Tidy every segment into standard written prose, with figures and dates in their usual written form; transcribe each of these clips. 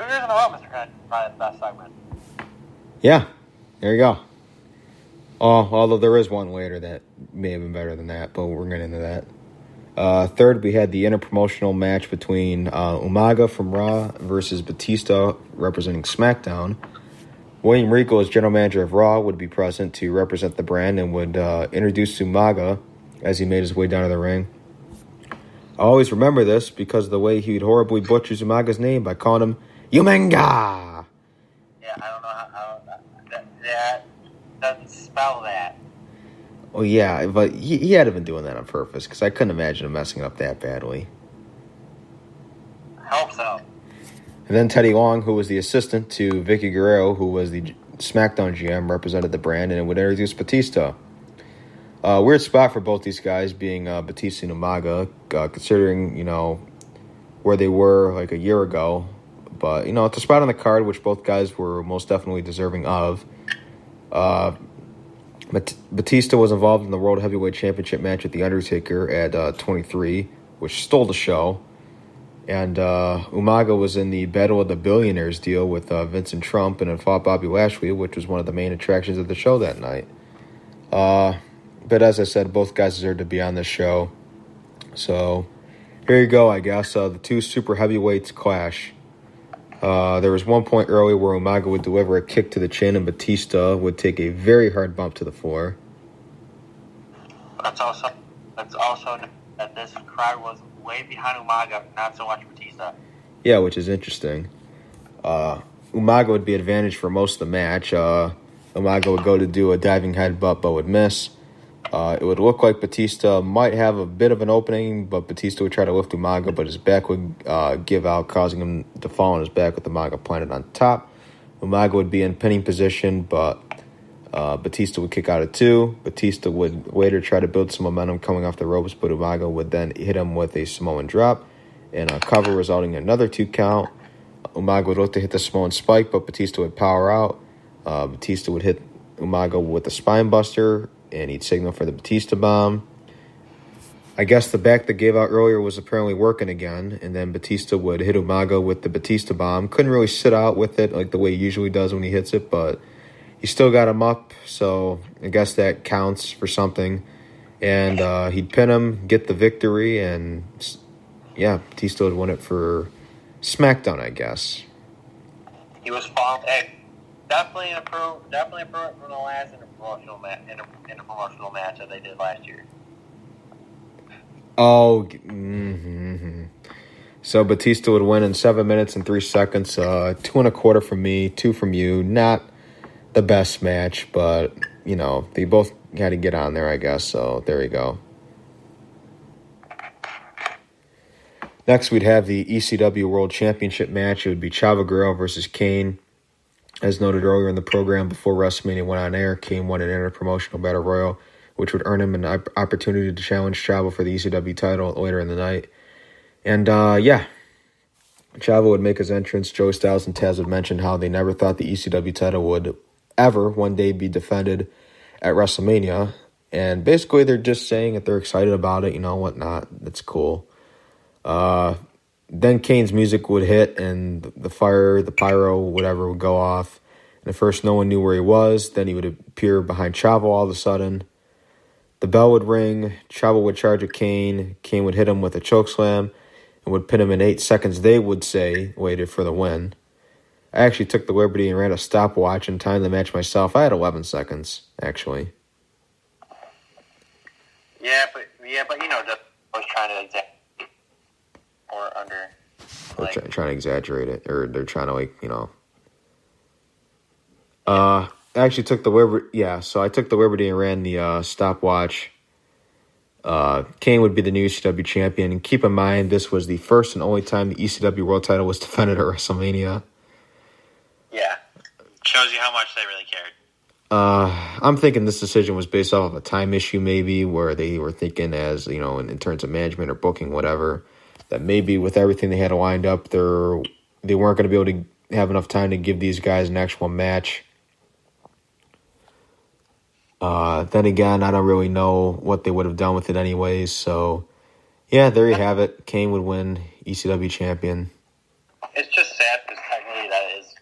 years in a row, Mr. Kent, probably the best segment. Yeah, there you go. Although there is one later that may have been better than that, but we're getting into that. Third, we had the interpromotional match between Umaga from Raw versus Batista representing SmackDown. William Regal, as general manager of Raw, would be present to represent the brand and would introduce Umaga as he made his way down to the ring. I always remember this because of the way he would horribly butcher Umaga's name by calling him Umenga. Yeah, I don't know how that doesn't spell that. Oh, yeah, but he had to have been doing that on purpose because I couldn't imagine him messing it up that badly. I hope so. And then Teddy Long, who was the assistant to Vicky Guerrero, who was the SmackDown GM, represented the brand and would introduce Batista. Weird spot for both these guys being Batista and Umaga, considering, where they were like a year ago. But, it's a spot on the card which both guys were most definitely deserving of. Batista was involved in the World Heavyweight Championship match with The Undertaker at 23, which stole the show. And Umaga was in the Battle of the Billionaires deal with Vincent Trump and had fought Bobby Lashley, which was one of the main attractions of the show that night. But as I said, both guys deserve to be on this show. So here you go, I guess. The two super heavyweights clash. There was one point early where Umaga would deliver a kick to the chin and Batista would take a very hard bump to the floor. That's also that this crowd was way behind Umaga, not so much Batista. Yeah, which is interesting. Umaga would be advantaged for most of the match. Umaga would go to do a diving headbutt but would miss. It would look like Batista might have a bit of an opening, but Batista would try to lift Umaga, but his back would give out, causing him to fall on his back with Umaga planted on top. Umaga would be in pinning position, but Batista would kick out at 2. Batista would later try to build some momentum coming off the ropes, but Umaga would then hit him with a Samoan drop and a cover, resulting in another 2 count. Umaga would look to hit the Samoan spike, but Batista would power out. Batista would hit Umaga with the spine buster, and he'd signal for the Batista bomb. I guess the back that gave out earlier was apparently working again, and then Batista would hit Umaga with the Batista bomb. Couldn't really sit out with it like the way he usually does when he hits it, but he still got him up, so I guess that counts for something. And he'd pin him, get the victory, and yeah, Batista would win it for SmackDown, I guess. He was falling. Hey, definitely improved from the last interpromotional match that they did last year. Oh, So Batista would win in 7 minutes and 3 seconds. 2 1/4 from me, 2 from you. Not the best match, but, they both had to get on there, I guess. So there you go. Next, we'd have the ECW World Championship match. It would be Chavo Guerrero versus Kane. As noted earlier in the program, before WrestleMania went on air, Kane won an interpromotional battle royal, which would earn him an opportunity to challenge Chavo for the ECW title later in the night. And, Chavo would make his entrance. Joey Styles and Taz would mention how they never thought the ECW title would ever one day be defended at WrestleMania. And basically, they're just saying that they're excited about it, whatnot. That's cool. Then Kane's music would hit, and the fire, the pyro, whatever, would go off. And at first, no one knew where he was. Then he would appear behind Chavo all of a sudden. The bell would ring. Chavo would charge at Kane. Kane would hit him with a chokeslam and would pin him in 8 seconds, they would say, waited for the win. I actually took the liberty and ran a stopwatch and timed the match myself. I had 11 seconds, actually. Yeah, but just was trying to exaggerate or under. Trying to exaggerate it, or they're trying to I actually took the liberty. Yeah, so I took the liberty and ran the stopwatch. Kane would be the new ECW champion. And keep in mind, this was the first and only time the ECW World title was defended at WrestleMania. Yeah. Shows you how much they really cared. I'm thinking this decision was based off of a time issue, maybe, where they were thinking as, in terms of management or booking, whatever, that maybe with everything they had lined up, they weren't going to be able to have enough time to give these guys an actual match. Then again, I don't really know what they would have done with it anyways. So, yeah, there you have it. Kane would win ECW champion. It's just sad that because technically that is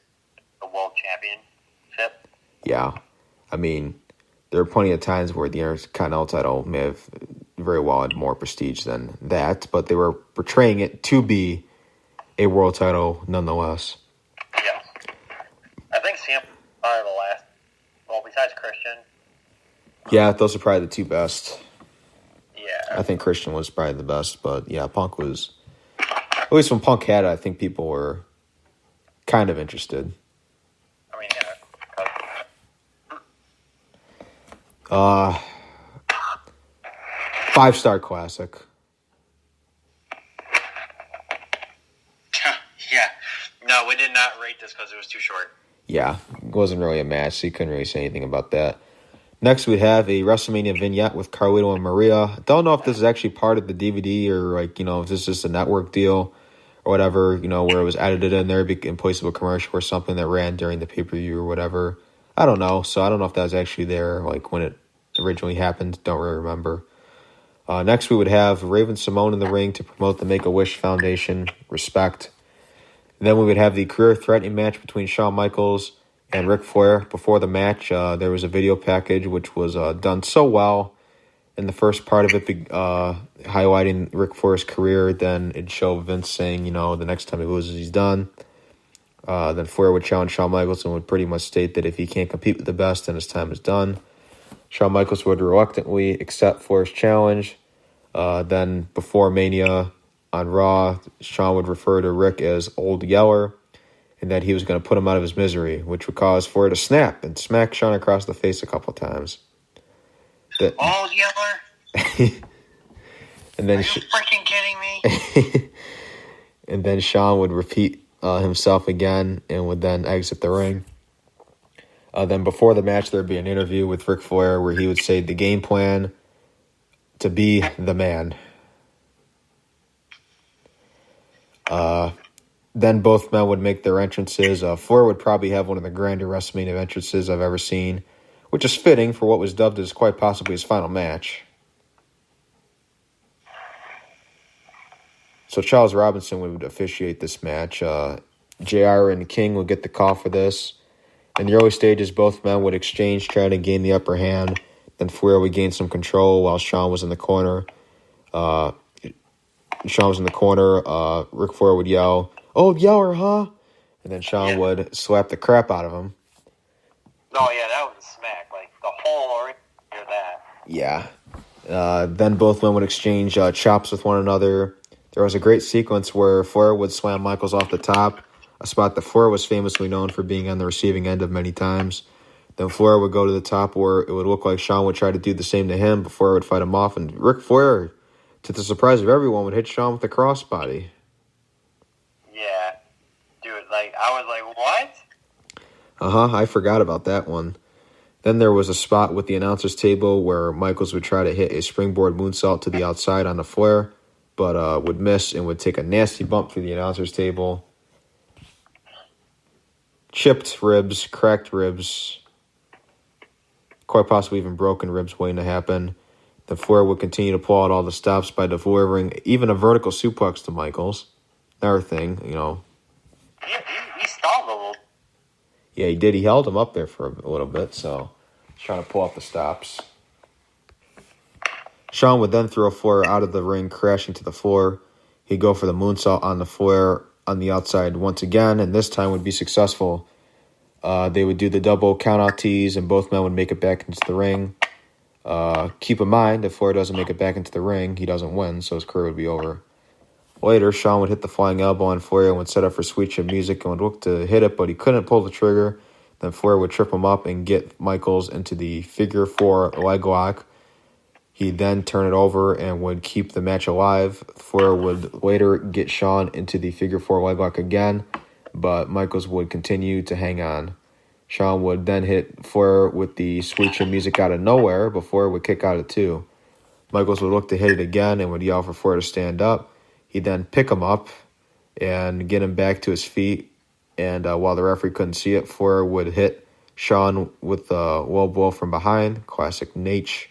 the world championship. Yeah. I mean, there are plenty of times where the Intercontinental title may have very well had more prestige than that, but they were portraying it to be a world title nonetheless. Yes. I think CM are the last, well, besides Christian. Yeah, those are probably the two best. Yeah. I think Christian was probably the best, but yeah, Punk was, at least when Punk had it, I think people were kind of interested. I mean, yeah. 5-star classic. Yeah. No, we did not rate this because it was too short. Yeah, it wasn't really a match, so you couldn't really say anything about that. Next, we'd have a WrestleMania vignette with Carlito and Maria. Don't know if this is actually part of the DVD or, like, if this is just a network deal or whatever, where it was edited in there in place of a commercial or something that ran during the pay-per-view or whatever. I don't know. So I don't know if that was actually there, like, when it originally happened. Don't really remember. Next, we would have Raven Simone in the ring to promote the Make-A-Wish Foundation. Respect. And then we would have the career-threatening match between Shawn Michaels and Ric Flair. Before the match, there was a video package which was done so well in the first part of it, highlighting Ric Flair's career. Then it'd show Vince saying, the next time he loses, he's done. Then Flair would challenge Shawn Michaels and would pretty much state that if he can't compete with the best, then his time is done. Shawn Michaels would reluctantly accept Flair's challenge. Then before Mania on Raw, Shawn would refer to Rick as Old Yeller and that he was going to put him out of his misery, which would cause Flair to snap and smack Shawn across the face a couple times. Old Yeller? And then Are you freaking kidding me? And then Shawn would repeat himself again and would then exit the ring. Then before the match, there'd be an interview with Ric Flair where he would say the game plan to be the man. Then both men would make their entrances. Flair would probably have one of the grander WrestleMania entrances I've ever seen, which is fitting for what was dubbed as quite possibly his final match. So Charles Robinson would officiate this match. JR and King would get the call for this. In the early stages, both men would exchange, trying to gain the upper hand. Then Flair would gain some control while Shawn was in the corner. Ric Flair would yell, "Old Yeller, huh?" And then Shawn would slap the crap out of him. No, yeah, that was a smack. Like, the whole ring hear that. Yeah. Then both men would exchange chops with one another. There was a great sequence where Flair would slam Michaels off the top, a spot that Flair was famously known for being on the receiving end of many times. Then Flair would go to the top where it would look like Shawn would try to do the same to him, but Flair would fight him off, and Ric Flair, to the surprise of everyone, would hit Shawn with a crossbody. Yeah. Dude, like, I was like, what? I forgot about that one. Then there was a spot with the announcer's table where Michaels would try to hit a springboard moonsault to the outside on the Flair, but would miss and would take a nasty bump through the announcer's table. Chipped ribs, cracked ribs, quite possibly even broken ribs waiting to happen. The Flair would continue to pull out all the stops by delivering even a vertical suplex to Michaels. Another thing, He stalled a little. Yeah, he did. He held him up there for a little bit, so he's trying to pull out the stops. Shawn would then throw Flair out of the ring, crashing to the floor. He'd go for the moonsault on the Flair on the outside once again, and this time would be successful. They would do the double count-out tease, and both men would make it back into the ring. Keep in mind, if Flair doesn't make it back into the ring, he doesn't win, so his career would be over. Later, Shawn would hit the flying elbow on Flair and would set up for Sweet Chin Music and would look to hit it, but he couldn't pull the trigger. Then Flair would trip him up and get Michaels into the figure 4 leg lock. He'd then turn it over and would keep the match alive. Flair would later get Shawn into the figure 4 leg lock again, but Michaels would continue to hang on. Shawn would then hit Flair with the Sweet Chin Music out of nowhere, but Flair would kick out at 2. Michaels would look to hit it again and would yell for Flair to stand up. He'd then pick him up and get him back to his feet. And while the referee couldn't see it, Flair would hit Shawn with a low blow from behind, classic Nate.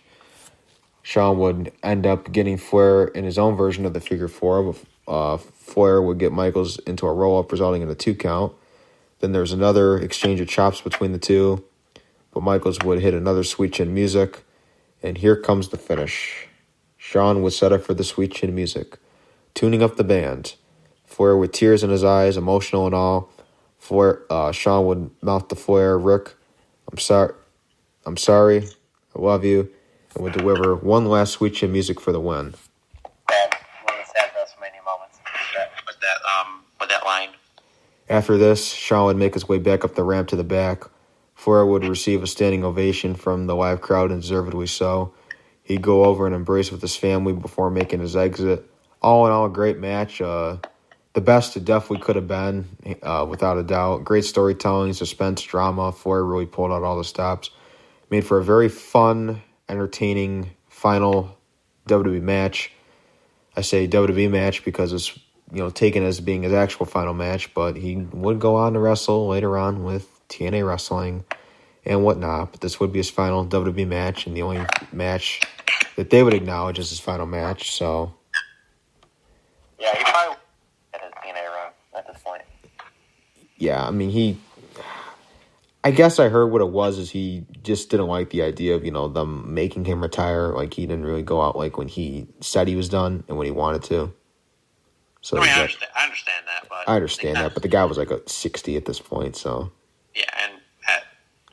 Shawn would end up getting Flair in his own version of the figure 4 Flair would get Michaels into a roll-up, resulting in a 2 count. Then there's another exchange of chops between the two, but Michaels would hit another Sweet Chin Music, and here comes the finish. Shawn would set up for the Sweet Chin Music, tuning up the band. Flair with tears in his eyes, emotional and all. Shawn would mouth to Flair, "Rick, I'm sorry, I love you," and would deliver one last Sweet Chin Music for the win. One of the sad WrestleMania moments with that line. After this, Shawn would make his way back up the ramp to the back. Flair would receive a standing ovation from the live crowd, and deservedly so. He'd go over and embrace with his family before making his exit. All in all, a great match. The best it definitely could have been, without a doubt. Great storytelling, suspense, drama. Flair really pulled out all the stops. Made for a very fun, entertaining final WWE match. I say WWE match because it's taken as being his actual final match, but he would go on to wrestle later on with TNA Wrestling and whatnot. But this would be his final WWE match, and the only match that they would acknowledge as his final match. So, yeah, he probably at his TNA run at this point. Yeah, I mean, I guess I heard what it was is he just didn't like the idea of them making him retire. Like, he didn't really go out like when he said he was done and when he wanted to. So I mean, I understand that, but I understand that, but the guy was like 60 at this point, so. Yeah,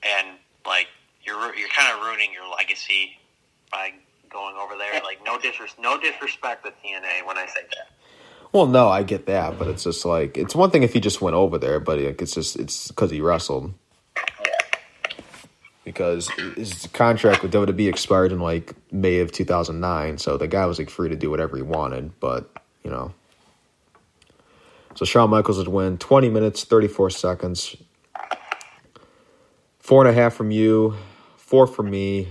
and like you're kind of ruining your legacy by going over there. Like, no disrespect to TNA when I say that. Well, no, I get that, but it's just like, it's one thing if he just went over there, but it's because he wrestled. Yeah. Because his contract with WWE expired in like May of 2009, so the guy was like free to do whatever he wanted, but So Shawn Michaels would win 20 minutes, 34 seconds. 4.5 from you, 4 from me.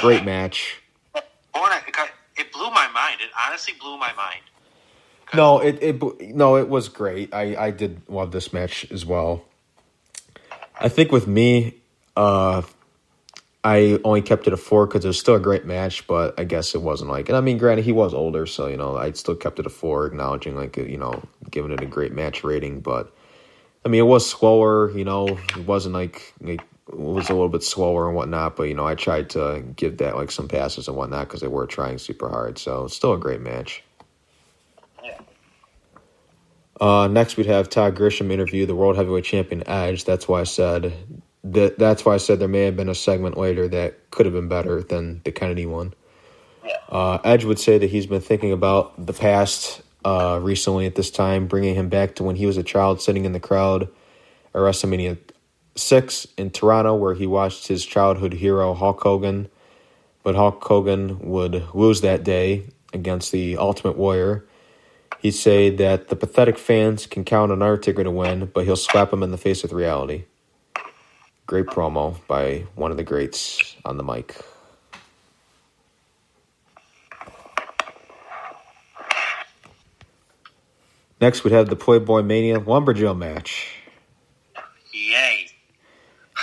Great match. It blew my mind. It honestly blew my mind. No, it was great. I did love this match as well. I think with me, I only kept it a 4 because it was still a great match, but I guess it wasn't like... And I mean, granted, he was older, so, I still kept it a 4, acknowledging, like, giving it a great match rating. But, I mean, it was slower, it wasn't like it was a little bit slower and whatnot, but, I tried to give that, like, some passes and whatnot because they were trying super hard. So, it's still a great match. Yeah. Next, we'd have Todd Grisham interview the World Heavyweight Champion Edge. That's why I said there may have been a segment later that could have been better than the Kennedy one. Yeah. Edge would say that he's been thinking about the past recently at this time, bringing him back to when he was a child sitting in the crowd at WrestleMania 6 in Toronto, where he watched his childhood hero Hulk Hogan. But Hulk Hogan would lose that day against the Ultimate Warrior. He'd say that the pathetic fans can count on Undertaker to win, but he'll slap him in the face with reality. Great promo by one of the greats on the mic. Next, we'd have the Playboy Mania Lumberjill match. Yay.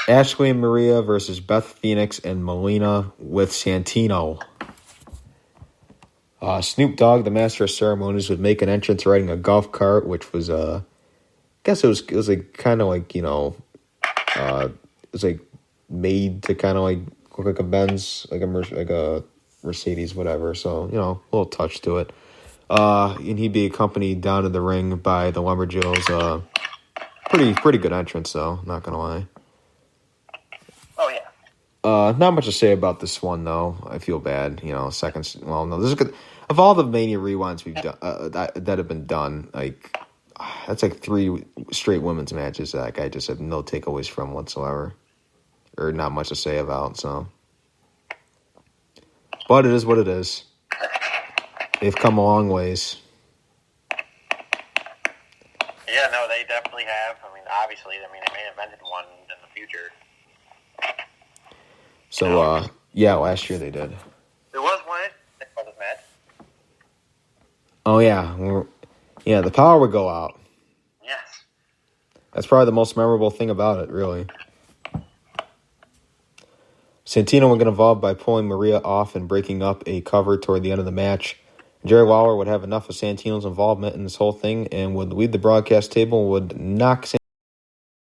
Ashley and Maria versus Beth Phoenix and Melina with Santino. Snoop Dogg, the master of ceremonies, would make an entrance riding a golf cart, which was, I guess it was like kind of like, it was like made to kind of like look like a Benz, like a Mercedes, whatever. So, a little touch to it. And he'd be accompanied down to the ring by the Lumberjills. Pretty good entrance, though, not gonna lie. Oh, yeah. Not much to say about this one, though. I feel bad, seconds. Well, no, this is good. Of all the Mania rewinds we've done that have been done, like that's like 3 straight women's matches that I just have no takeaways from whatsoever, or not much to say about. So, but it is what it is. They've come a long ways. Yeah, no, they definitely have. I mean, obviously, they may have invented one in the future. So, yeah, last year they did. There was one for this match. Oh, yeah. Yeah, the power would go out. Yes. That's probably the most memorable thing about it, really. Santino would get involved by pulling Maria off and breaking up a cover toward the end of the match. Jerry Lawler would have enough of Santino's involvement in this whole thing and would lead the broadcast table and would knock